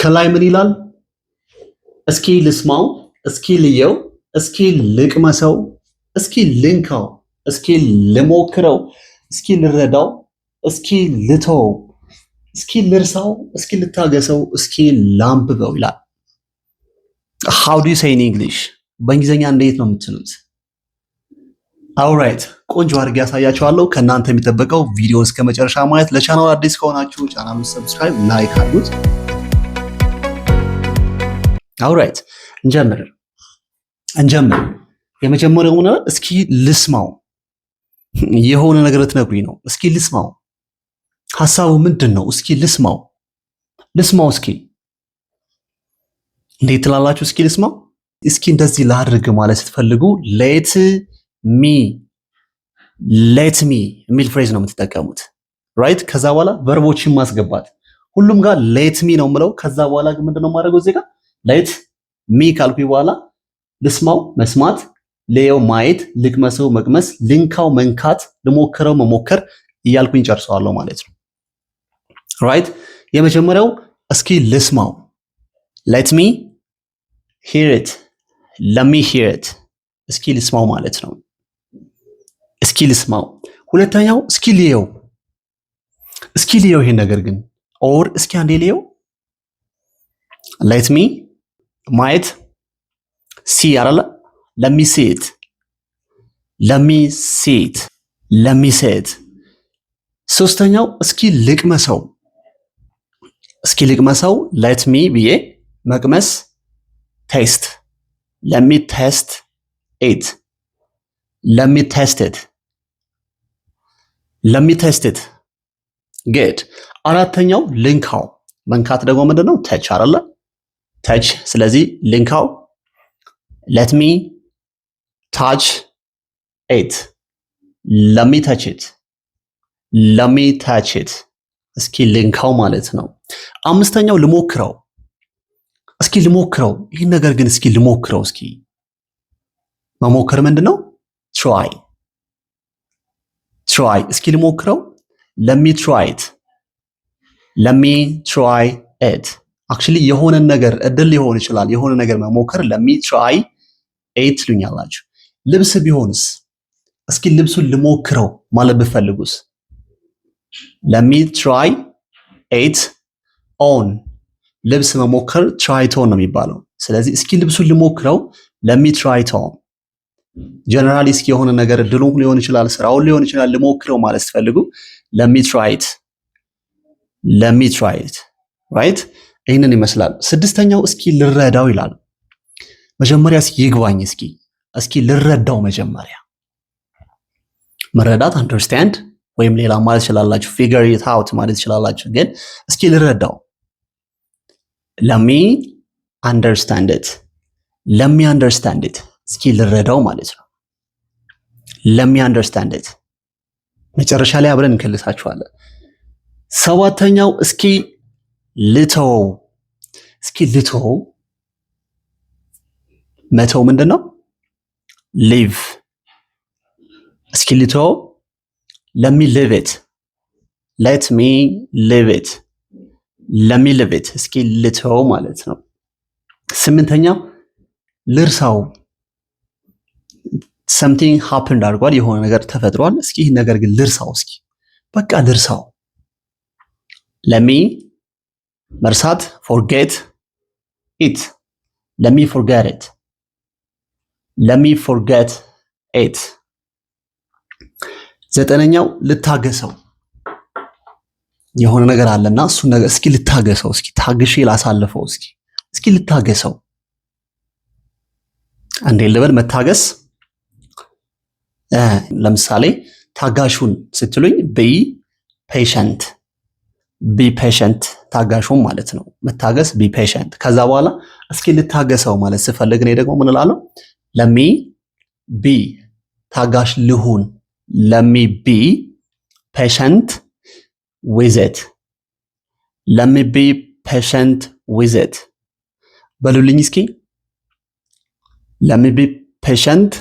ከላይ ምን ይላል? እስኪ ልስማው፣ እስኪ ልየው፣ እስኪ ልቅመሰው፣ እስኪ ልንካው፣ እስኪ ልሞክረው፣ እስኪ ልረዳው፣ እስኪ ልተው፣ እስኪ ልርሳው፣ እስኪ ልታገሰው፣ እስኪ ላንብበው ይላል። how do you say in English? በእንግሊዝኛ እንዴት ነው የምትሉት? alright ቆንጆ አድርጌ ያሳያችኋለሁ። ከእናንተ የሚጠበቀው ቪዲዮ እስከ መጨረሻ ማየት። ለቻናሉ አዲስ ከሆናችሁ ቻናሉን ሰብስክራይብ፣ ላይክ አድርጉት። alright እንጀምር። የመጀመሪያው ነገር እስኪ ልስማው። የሆነ ነገር ልትነግሩኝ ነው። እስኪ ልስማው። ሐሳቡ ምንድን ነው? እስኪ ልስማው። እስኪ እንዴት ትላላችሁ? እስኪ ልስማው። እስኪ እንደዚህ ላድርግ ማለት ስትፈልጉ ሌት ሚ የሚል ፍሬዝ ነው የምትጠቀሙት። ራይት። ከዛ በኋላ ቨርቦችን ማስገባት። ሁሉም ጋር ሌት ሚ ነው የምለው። ከዛ በኋላ ግን ምንድነው የማደርገው? እዚህ ጋር ሌት ሚ ካልኩኝ በኋላ ልስማው መስማት፣ ለየው ማየት፣ ልቅመሰው መቅመስ፣ ልንካው መንካት፣ ልሞክረው መሞከር እያልኩኝ ጨርሰዋለሁ ማለት ነው። ራይት። የመጀመሪያው እስኪ ልስማው let me hear it let me hear it እስኪ ልስማው ማለት ነው። እስኪ ልስማው። ሁለተኛው እስኪ ልየው ይሄን ነገር ግን ኦር እስኪ አንዴ ልየው let me ማየት ሲ አይደለ let me see it ሶስተኛው እስኪ ልቅመሰው let me ብዬ መቅመስ taste let me taste it good። አራተኛው ልንካው። መንካት ደግሞ ምንድነው? touch አይደለ touch። ስለዚህ ልንካው let me touch it let me touch it እስኪ ልንካው ማለት ነው። አምስተኛው ልሞክረው። እስኪ ልሞክረው ይህን ነገር ግን እስኪ ልሞክረው። እስኪ መሞከር ምንድነው? try እስኪ ልሞክረው let me try it actually የሆነ ነገር እድል ሊሆን ይችላል። የሆነ ነገር መሞከር let me try it ትሉኛላችሁ። ልብስ ቢሆንስ? እስኪ ልብሱን ልሞክረው ማለት ብፈልጉስ? let me try it on ልብስ መሞከር try it on ነው የሚባለው። ስለዚህ እስኪ ልብሱን ልሞክረው let me try it on። ጀነራሊ እስኪ የሆነ ነገር እድሉን ሊሆን ይችላል፣ ስራውን ሊሆን ይችላል። ልሞክረው ማለት ስትፈልጉ let me try it right። ይህንን ይመስላል። ስድስተኛው እስኪ ልረዳው ይላል። መጀመሪያ እስኪ ይግባኝ። እስኪ ልረዳው። መጀመሪያ መረዳት understand ወይም ሌላ ማለት ይችላላችሁ figure it out ማለት ይችላላችሁ። ግን እስኪ ልረዳው let me understand it እስኪ ልረዳው ማለት ነው። let me understand it መጨረሻ ላይ አብረን እንከልሳችኋለን። ሰባተኛው እስኪ ልተወው። መተው ምንድነው? live እስኪ ልተወው let me live it እስኪ ልተወው ማለት ነው። ስምንተኛው ልርሳው። something happened አድርጓል፣ የሆነ ነገር ተፈጥሯል። እስኪ ይህ ነገር ግን ልርሳው። በቃ ልርሳው። let me መርሳት forget it let me forget it ዘጠነኛው ልታገሰው። የሆነ ነገር አለና እሱ ነገር እስኪ ልታገሰው። ታግሼ ላሳልፈው። እስኪ ልታገሰው። አንዴ ልበል መታገስ። ለምሳሌ ታጋሹን ስትሉኝ be patient ታጋሹን ማለት ነው። መታገስ be patient። ከዛ በኋላ እስኪ ልታገሰው ማለት ስፈልግ ነው ደግሞ ምን እላለሁ? let me be ታጋሽ ልሁን let me be patient with it በሉልኝ እስኪ let me be patient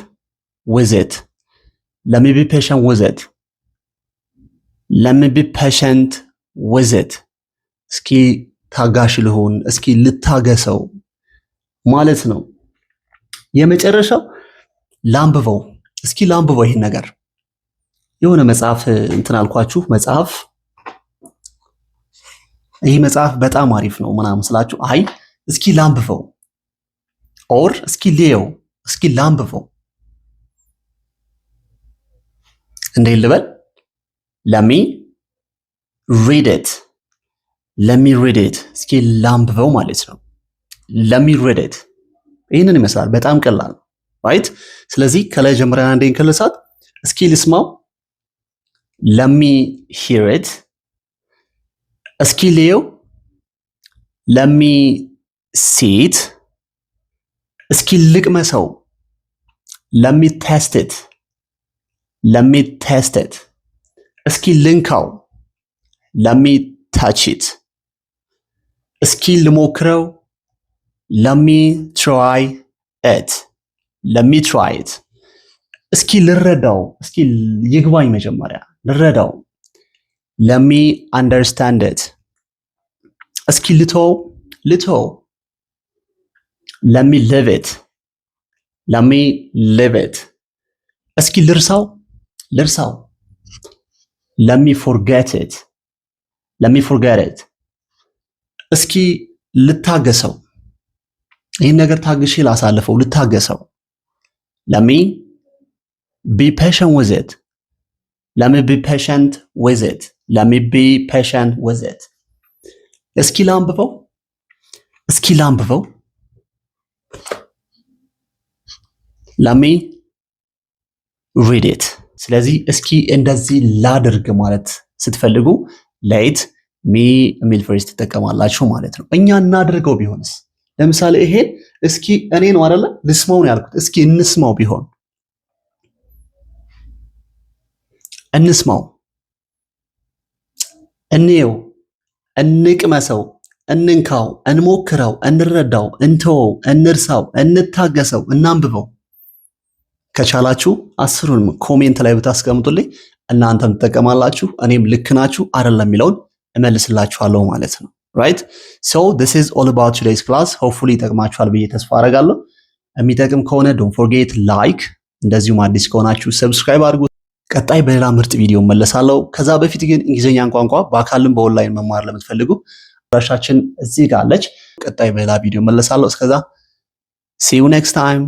with it እስኪ ታጋሽ ልሆን፣ እስኪ ልታገሰው ማለት ነው። የመጨረሻው ላንብበው፣ እስኪ ላንብበው ይሄን ነገር። የሆነ መጽሐፍ እንትን አልኳችሁ መጽሐፍ ይህ መጽሐፍ በጣም አሪፍ ነው ምናምን ስላችሁ አይ እስኪ ላንብበው ኦር እስኪ ልየው እስኪ ላንብበው እንዴ ልበል let me read it እስኪ ላንብበው ማለት ነው let me read it ይህንን ይመስላል በጣም ቀላል ራይት ስለዚህ ከላይ ጀምረን አንዴ እንከለሳት እስኪ ልስማው let me hear it እስኪ ልየው let me see it እስኪ ልቅመሰው let me test it እስኪ ልንካው let me touch it እስኪ ልሞክረው let me try it እስኪ ልረዳው እስኪ ይግባኝ መጀመሪያ ልረዳው let me understand it እስኪ ልተው let me live it እስኪ ልርሳው let me forget it እስኪ ልታገሰው ይህን ነገር ታግሼ ላሳልፈው ልታገሰው let me be patient with it እስኪ ላንብበው let me read it ስለዚህ እስኪ እንደዚህ ላድርግ ማለት ስትፈልጉ let me የሚል ፍሬዝ ትጠቀማላችሁ ማለት ነው። እኛ እናድርገው ቢሆንስ ለምሳሌ ይሄን እስኪ እኔ ነው አይደለ ልስማው ነው ያልኩት እስኪ እንስማው ቢሆን እንስማው እንየው እንቅመሰው እንንካው እንሞክረው እንረዳው እንተወው እንርሳው እንታገሰው እናንብበው ከቻላችሁ 10ን ኮሜንት ላይ ብታስቀምጡልኝ እናንተም ተጠቀማላችሁ እኔም ልክ ናችሁ አይደለም የሚለውን እመልስላችኋለሁ ማለት ነው right so this is all about today's class hopefully ይጠቅማችኋል ብዬ ተስፋ አደርጋለሁ የሚጠቅም ከሆነ don't forget like እንደዚሁም አዲስ ከሆናችሁ subscribe አድርጉ ቀጣይ በሌላ ምርጥ ቪዲዮ መለሳለሁ ከዛ በፊት ግን እንግሊዘኛን ቋንቋ በአካልም በኦንላይን መማር ለምትፈልጉ አድራሻችን እዚህ ጋር አለች ቀጣይ በሌላ ቪዲዮ መለሳለሁ እስከዛ see you next time